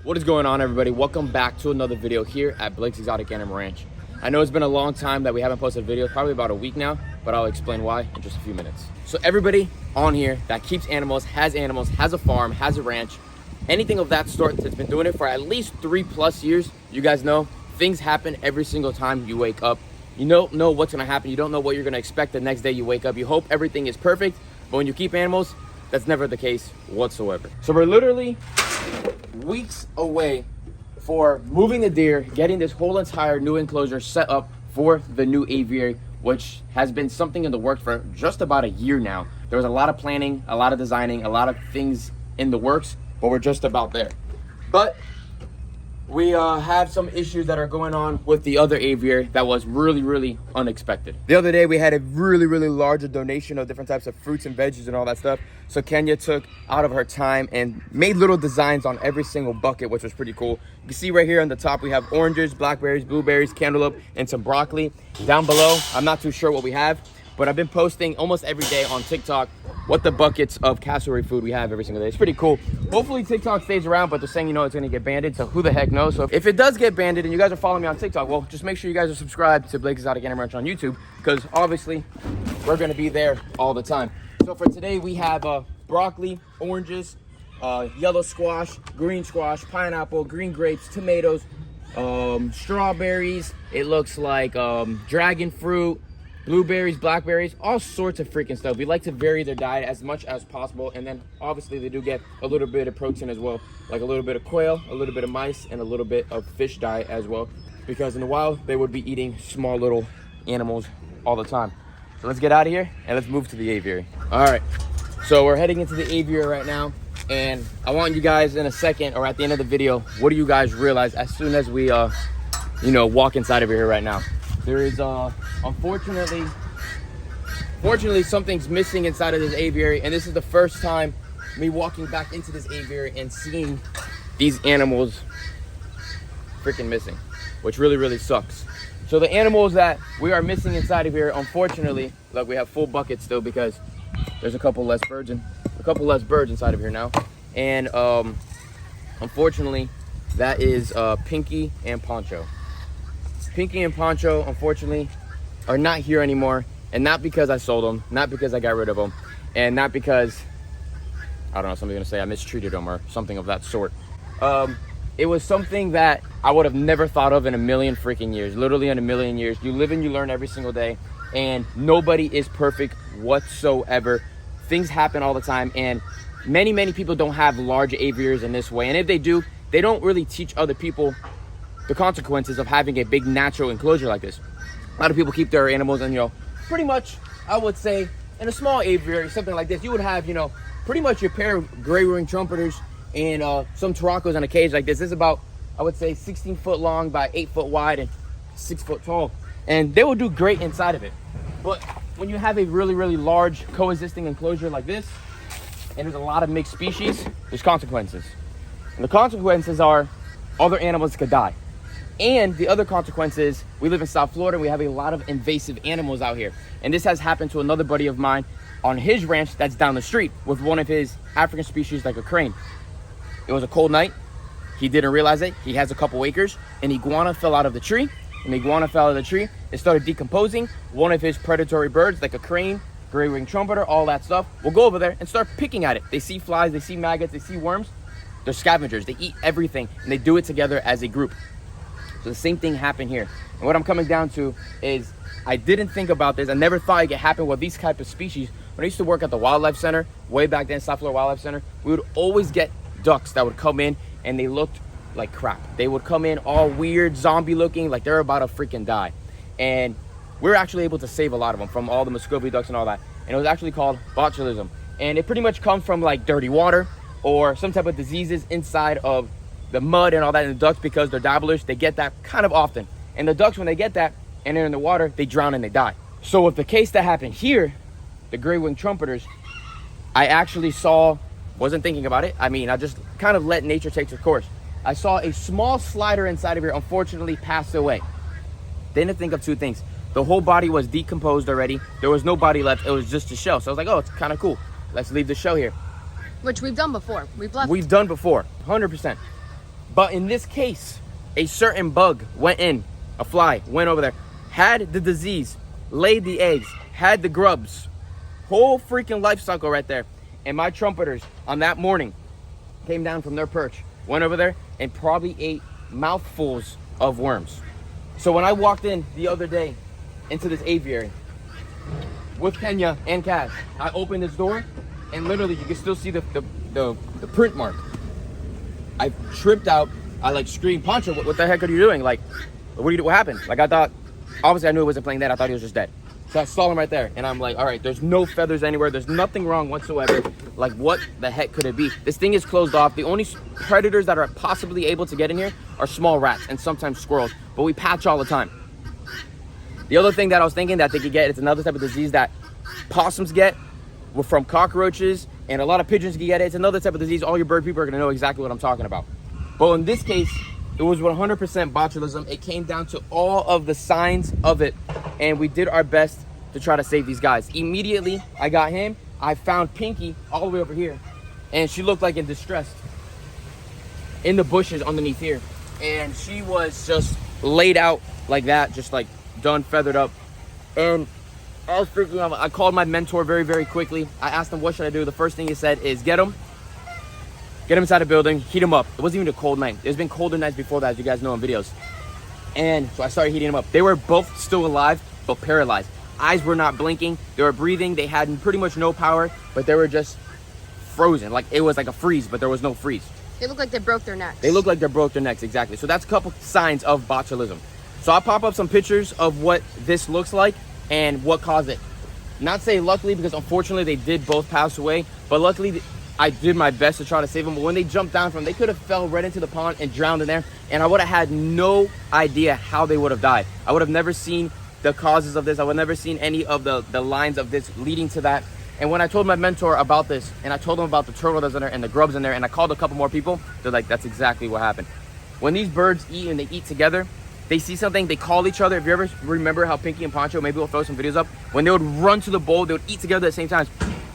What is going on, everybody? Welcome back to another video here at Blake's Exotic Animal Ranch. I know it's been a long time that we haven't posted videos, probably about a week now, but I'll explain why in just a few minutes. So everybody on here that keeps animals, has a farm, has a ranch, anything of that sort that's been doing it for at least 3+ years, you guys know things happen every single time you wake up. You don't know what's gonna happen. You don't know what you're gonna expect the next day you wake up. You hope everything is perfect, but when you keep animals, that's never the case whatsoever. So we're literally weeks away for moving the deer, getting this whole entire new enclosure set up for the new aviary, which has been something in the works for just about a year now. There was a lot of planning, a lot of designing, a lot of things in the works, but we're just about there. But we have some issues that are going on with the other aviary that was really unexpected. The other day we had a really large donation of different types of fruits and veggies and all that stuff. So Kenya took out of her time and made little designs on every single bucket, which was pretty cool. You can see right here on the top we have oranges, blackberries, blueberries, cantaloupe, and some broccoli. Down below, I'm not too sure what we have, but I've been posting almost every day on TikTok what the buckets of cassowary food we have every single day. It's pretty cool. Hopefully TikTok stays around, but they're saying, it's gonna get banned, so who the heck knows? So if it does get banned and you guys are following me on TikTok, well, just make sure you guys are subscribed to Blake's Exotic Animal Ranch on YouTube, because obviously we're gonna be there all the time. So for today we have broccoli, oranges, yellow squash, green squash, pineapple, green grapes, tomatoes, strawberries, it looks like dragon fruit, blueberries, blackberries, all sorts of freaking stuff. We like to vary their diet as much as possible, and then obviously they do get a little bit of protein as well, like a little bit of quail, a little bit of mice, and a little bit of fish diet as well, because in the wild they would be eating small little animals all the time. So let's get out of here and let's move to the aviary. All right, so we're heading into the aviary right now, and I want you guys in a second, or at the end of the video, what do you guys realize as soon as we walk inside of here right now? There is unfortunately something's missing inside of this aviary, and this is the first time me walking back into this aviary and seeing these animals freaking missing, which really sucks. So the animals that we are missing inside of here, unfortunately, look, we have full buckets still because there's a couple less birds inside of here now, and unfortunately that is Pinky and Poncho. Pinky and Poncho, unfortunately, are not here anymore, and not because I sold them, not because I got rid of them, and not because, I don't know, somebody's gonna say I mistreated them or something of that sort. It was something that I would have never thought of in a million freaking years, literally in a million years. You live and you learn every single day, and nobody is perfect whatsoever. Things happen all the time, and many people don't have large aviaries in this way, and if they do, they don't really teach other people the consequences of having a big natural enclosure like this. A lot of people keep their animals in, pretty much, I would say, in a small aviary, something like this, you would have, pretty much your pair of gray-winged trumpeters and some Turacos in a cage like this. This is about, I would say, 16 foot long by 8 foot wide and 6 foot tall. And they will do great inside of it. But when you have a really large coexisting enclosure like this, and there's a lot of mixed species, there's consequences. And the consequences are other animals could die. And the other consequence is we live in South Florida and we have a lot of invasive animals out here. And this has happened to another buddy of mine on his ranch that's down the street with one of his African species, like a crane. It was a cold night. He didn't realize it. He has a couple acres. An iguana fell out of the tree. An iguana fell out of the tree. It started decomposing. One of his predatory birds, like a crane, gray-winged trumpeter, all that stuff, will go over there and start picking at it. They see flies, they see maggots, they see worms. They're scavengers. They eat everything, and they do it together as a group. So the same thing happened here. And what I'm coming down to is I didn't think about this. I never thought it could happen with these type of species. When I used to work at the Wildlife Center, way back then, South Florida Wildlife Center, we would always get ducks that would come in and they looked like crap. They would come in all weird, zombie looking, like they're about to freaking die. And we were actually able to save a lot of them from all the Muscovy ducks and all that. And it was actually called botulism. And it pretty much comes from like dirty water or some type of diseases inside of the mud and all that in the ducks, because they're dabblers, they get that kind of often. And the ducks, when they get that and they're in the water, they drown and they die. So with the case that happened here, the gray-winged trumpeters, I actually saw, wasn't thinking about it. I mean, I just kind of let nature take its course. I saw a small slider inside of here, unfortunately passed away. Didn't think of two things. The whole body was decomposed already. There was no body left. It was just a shell. So I was like, oh, it's kind of cool. Let's leave the shell here. Which we've done before. We've done before, 100%. But in this case, a certain bug went in, a fly went over there, had the disease, laid the eggs, had the grubs, whole freaking life cycle right there. And my trumpeters on that morning came down from their perch, went over there and probably ate mouthfuls of worms. So when I walked in the other day into this aviary with Kenya and Cash, I opened this door and literally you can still see the print mark. I tripped out. I like screamed, Pancho, what the heck are you doing? Like, what happened? Like, I thought, obviously I knew he wasn't playing dead. I thought he was just dead. So I saw him right there and I'm like, all right, there's no feathers anywhere. There's nothing wrong whatsoever. Like, what the heck could it be? This thing is closed off. The only predators that are possibly able to get in here are small rats and sometimes squirrels, but we patch all the time. The other thing that I was thinking that they could get, it's another type of disease that possums get from cockroaches, and a lot of pigeons can get it. It's another type of disease. All your bird people are gonna know exactly what I'm talking about. But in this case, it was 100% botulism. It came down to all of the signs of it, and we did our best to try to save these guys. Immediately, I got him. I found Pinky all the way over here, and she looked like in distress in the bushes underneath here. And she was just laid out like that, just like done, feathered up. And I was freaking out. I called my mentor very, very quickly. I asked him, what should I do? The first thing he said is get him inside the building, heat him up. It wasn't even a cold night. There's been colder nights before that, as you guys know in videos. And so I started heating them up. They were both still alive, but paralyzed. Eyes were not blinking. They were breathing. They had pretty much no power, but they were just frozen. Like, it was like a freeze, but there was no freeze. They look like they broke their necks. They look like they broke their necks, exactly. So that's a couple signs of botulism. So I'll pop up some pictures of what this looks like and what caused it. Not say luckily, because unfortunately they did both pass away, but luckily I did my best to try to save them. But when they jumped down from, they could have fell right into the pond and drowned in there, and I would have had no idea how they would have died. I would have never seen the causes of this. I would have never seen any of the lines of this leading to that. And when I told my mentor about this, and I told him about the turtle that's in there and the grubs in there, and I called a couple more people, they're like, that's exactly what happened. When these birds eat and they eat together, they see something, they call each other. If you ever remember how Pinky and Pancho, maybe we'll throw some videos up, when they would run to the bowl, they would eat together at the same time.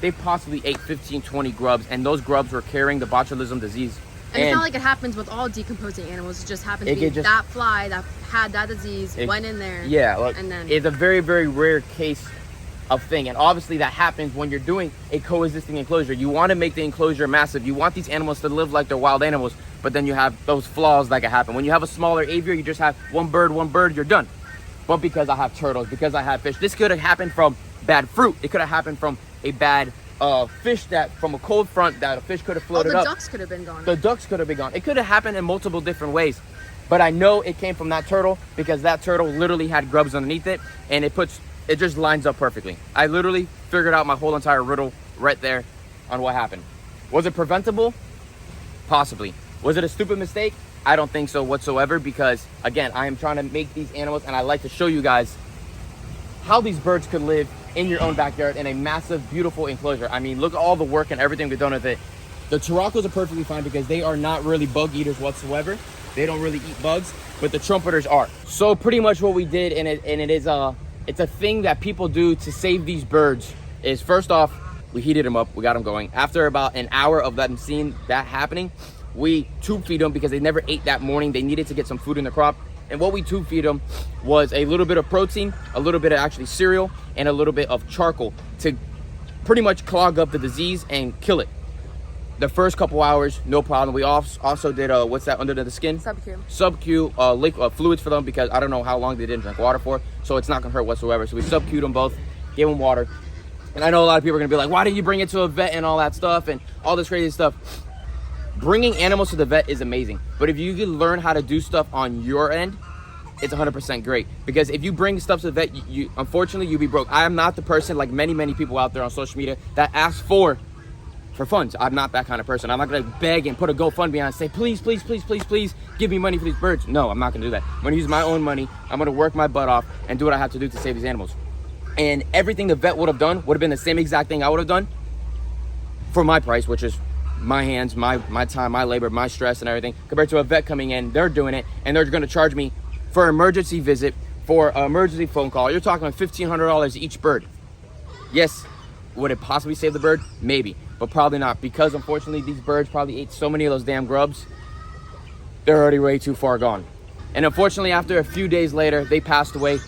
They possibly ate 15, 20 grubs, and those grubs were carrying the botulism disease. And it's not like it happens with all decomposing animals. It just happens to be that fly that had that disease, went in there. Yeah, look, and then it's a very, very rare case of thing. And obviously that happens when you're doing a coexisting enclosure. You want to make the enclosure massive. You want these animals to live like they're wild animals, but then you have those flaws that can happen. When you have a smaller aviary, you just have one bird, you're done. But because I have turtles, because I have fish, this could have happened from bad fruit. It could have happened from a bad fish, that from a cold front that a fish could have floated up. The ducks could have been gone. The ducks could have been gone. It could have happened in multiple different ways. But I know it came from that turtle, because that turtle literally had grubs underneath it, and it just lines up perfectly. I literally figured out my whole entire riddle right there on what happened. Was it preventable? Possibly. Was it a stupid mistake? I don't think so whatsoever, because again, I am trying to make these animals, and I like to show you guys how these birds could live in your own backyard in a massive, beautiful enclosure. I mean, look at all the work and everything we've done with it. The Turacos are perfectly fine because they are not really bug eaters whatsoever. They don't really eat bugs, but the Trumpeters are. So pretty much what we did, and it's a thing that people do to save these birds, is first off, we heated them up, we got them going. After about an hour of them seeing that happening, we tube feed them because they never ate that morning. They needed to get some food in the crop. And what we tube feed them was a little bit of protein, a little bit of actually cereal, and a little bit of charcoal to pretty much clog up the disease and kill it. The first couple hours, no problem. We also did, what's that under the skin? Sub-Q liquid fluids for them, because I don't know how long they didn't drink water for, so it's not gonna hurt whatsoever. So we sub-Q'd them both, gave them water. And I know a lot of people are gonna be like, why didn't you bring it to a vet and all that stuff and all this crazy stuff? Bringing animals to the vet is amazing, but if you can learn how to do stuff on your end, it's 100% great. Because if you bring stuff to the vet, you unfortunately, you'll be broke. I am not the person, like many people out there on social media, that asks for funds. I'm not that kind of person. I'm not gonna beg and put a GoFundMe on and say, please give me money for these birds. No, I'm not gonna do that. I'm gonna use my own money. I'm gonna work my butt off and do what I have to do to save these animals. And everything the vet would have done would have been the same exact thing I would have done for my price, which is my hands, my time, my labor, my stress and everything, compared to a vet coming in, they're doing it, and they're gonna charge me for an emergency visit, for an emergency phone call. You're talking about $1,500 each bird. Yes, would it possibly save the bird? Maybe, but probably not, because unfortunately these birds probably ate so many of those damn grubs. they're already way too far gone. And unfortunately, after a few days later, they passed away.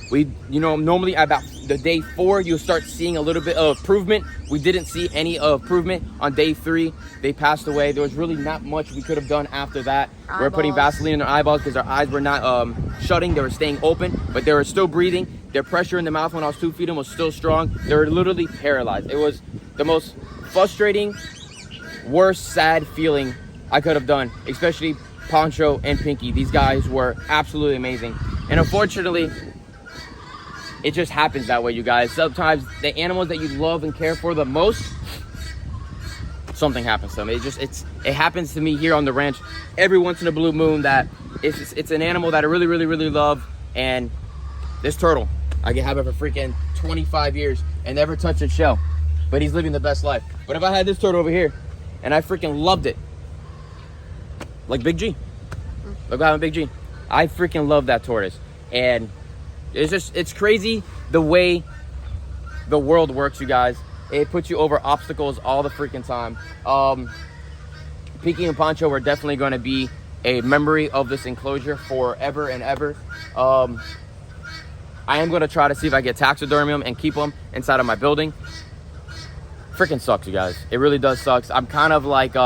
Normally about the day 4, you'll start seeing a little bit of improvement. We didn't see any improvement on day 3. They passed away. There was really not much we could have done after that. We were putting Vaseline in their eyeballs because their eyes were not shutting. They were staying open, but they were still breathing. Their pressure in the mouth when I was tube feeding was still strong. They were literally paralyzed. It was the most frustrating, worst, sad feeling I could have done, especially Poncho and Pinky. These guys were absolutely amazing. And unfortunately, it just happens that way, you guys. Sometimes the animals that you love and care for the most, something happens to them. It happens to me here on the ranch every once in a blue moon that it's an animal that I really, really, really love. And this turtle, I can have it for freaking 25 years and never touch its shell, but he's living the best life. But if I had this turtle over here and I freaking loved it, like Big G. Look at Big G. I freaking love that tortoise. And it's crazy the way the world works, you guys. It puts you over obstacles all the freaking time. Pinky and Poncho are definitely going to be a memory of this enclosure forever and ever. I am going to try to see if I get taxidermy them and keep them inside of my building. Freaking sucks, you guys. It really does suck. I'm kind of like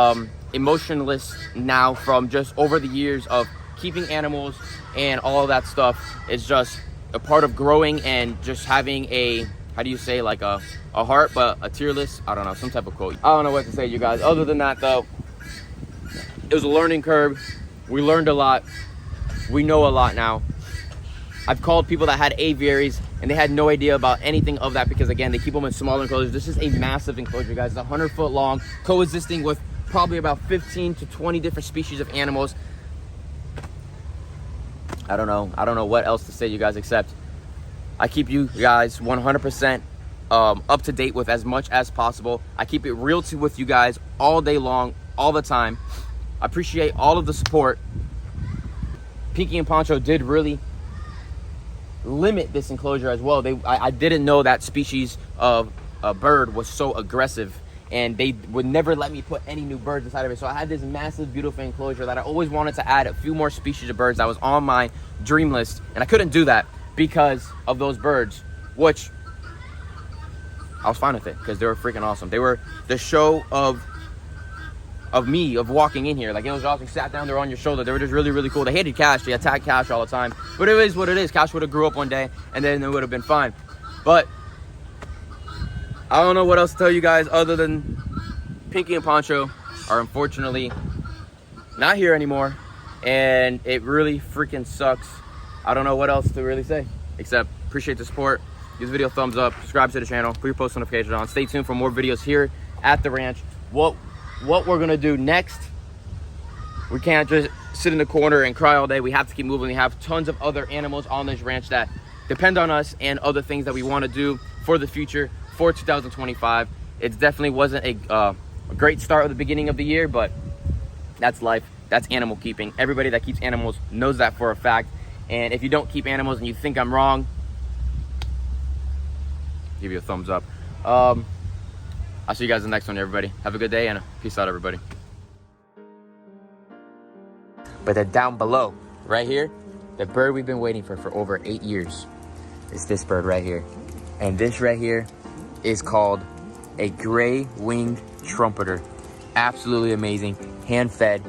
emotionless now from just over the years of keeping animals and all of that stuff. It's just a part of growing and just having a, how do you say, like a heart but a tearless, I don't know, some type of quote. I don't know what to say, you guys. Other than that though, it was a learning curve. We learned a lot. We know a lot now. I've called people that had aviaries and they had no idea about anything of that because again, they keep them in smaller enclosures. This is a massive enclosure, guys. It's 100-foot long, coexisting with probably about 15 to 20 different species of animals. I don't know what else to say, you guys, except I keep you guys 100% up to date with as much as possible. I keep it real with you guys all day long, all the time. I appreciate all of the support. Pinky and Poncho did really limit this enclosure as well. I didn't know that species of a bird was so aggressive, and they would never let me put any new birds inside of it. So I had this massive, beautiful enclosure that I always wanted to add a few more species of birds that was on my dream list, and I couldn't do that because of those birds, which I was fine with it because they were freaking awesome. They were the show of me, of walking in here. Like, it was awesome. You sat down, they're on your shoulder. They were just really, really cool. They hated Cash. They attacked Cash all the time. But it is what it is. Cash would have grew up one day, and then it would have been fine. But I don't know what else to tell you guys other than Pinky and Poncho are unfortunately not here anymore, and it really freaking sucks. I don't know what else to really say except appreciate the support. Give this video a thumbs up, subscribe to the channel, put your post notifications on. Stay tuned for more videos here at the ranch. What we're gonna do next, we can't just sit in the corner and cry all day. We have to keep moving. We have tons of other animals on this ranch that depend on us and other things that we want to do for the future for 2025. It definitely wasn't a great start at the beginning of the year, but that's life. That's animal keeping. Everybody that keeps animals knows that for a fact. And if you don't keep animals and you think I'm wrong, give you a thumbs up. I'll see you guys in the next one, everybody. Have a good day and peace out, everybody. But then down below, right here, the bird we've been waiting for over 8 years is this bird right here. And this right here is called a gray-winged trumpeter. Absolutely amazing, hand-fed.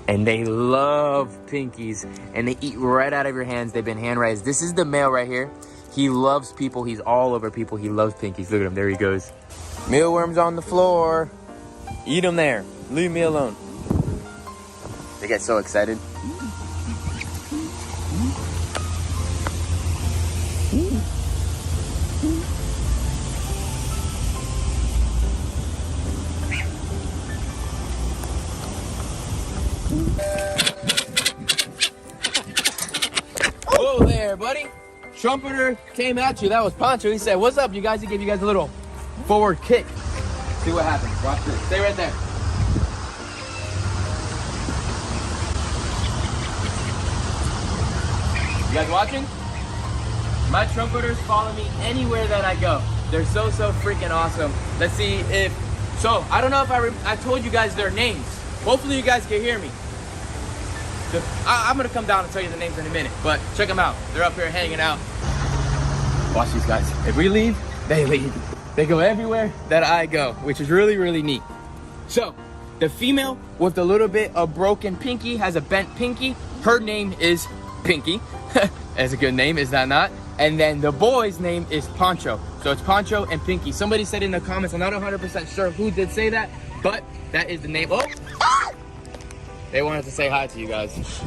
And they love pinkies, and they eat right out of your hands. They've been hand-raised. This is the male right here. He loves people. He's all over people. He loves pinkies. Look at him. There he goes. Mealworms on the floor. Eat them there. Leave me alone. They get so excited. Whoa there, buddy. Trumpeter came at you. That was Poncho. He said, "What's up, you guys?" He gave you guys a little forward kick. See what happens. Watch this. Stay right there. You guys watching? My trumpeters follow me anywhere that I go. They're so freaking awesome. Let's see if... So, I don't know if I told you guys their names. Hopefully you guys can hear me. I'm gonna come down and tell you the names in a minute, but check them out. They're up here hanging out. Watch these guys. If we leave, they leave. They go everywhere that I go, which is really, really neat. So, the female with a little bit of broken pinky, has a bent pinky. Her name is Pinky. That's a good name, is that not? And then the boy's name is Poncho. So it's Poncho and Pinky. Somebody said in the comments, I'm not 100% sure who did say that, but that is the name. Oh! They wanted to say hi to you guys.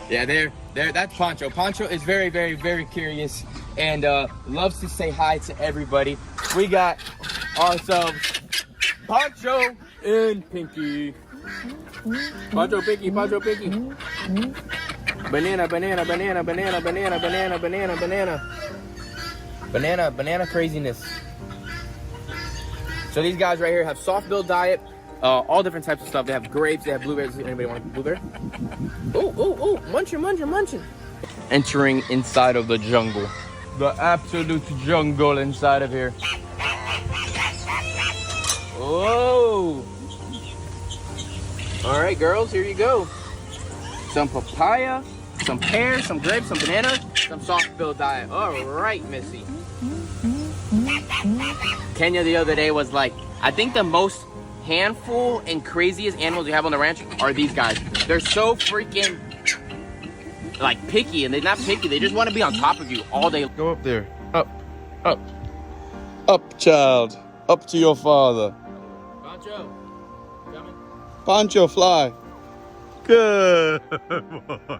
Yeah, that's Poncho. Poncho is very, very, very curious and loves to say hi to everybody. We got ourselves Poncho and Pinky. Poncho, Pinky, Poncho, Pinky. Banana, banana, banana, banana, banana, banana, banana, banana. Banana, banana craziness. So these guys right here have soft build diet, all different types of stuff. They have grapes, they have blueberries. Anybody want a blueberry? Ooh, ooh, ooh, munching, munching, munching. Entering inside of the jungle. The absolute jungle inside of here. Whoa. All right, girls, here you go. Some papaya, some pears, some grapes, some banana, some soft build diet. All right, Missy. Kenya the other day was like, I think the most handful and craziest animals you have on the ranch are these guys. They're so freaking like picky, and they're not picky. They just want to be on top of you all day. Go up there. Up, up, up, child. Up to your father. Pancho, coming? Pancho, fly. Good boy.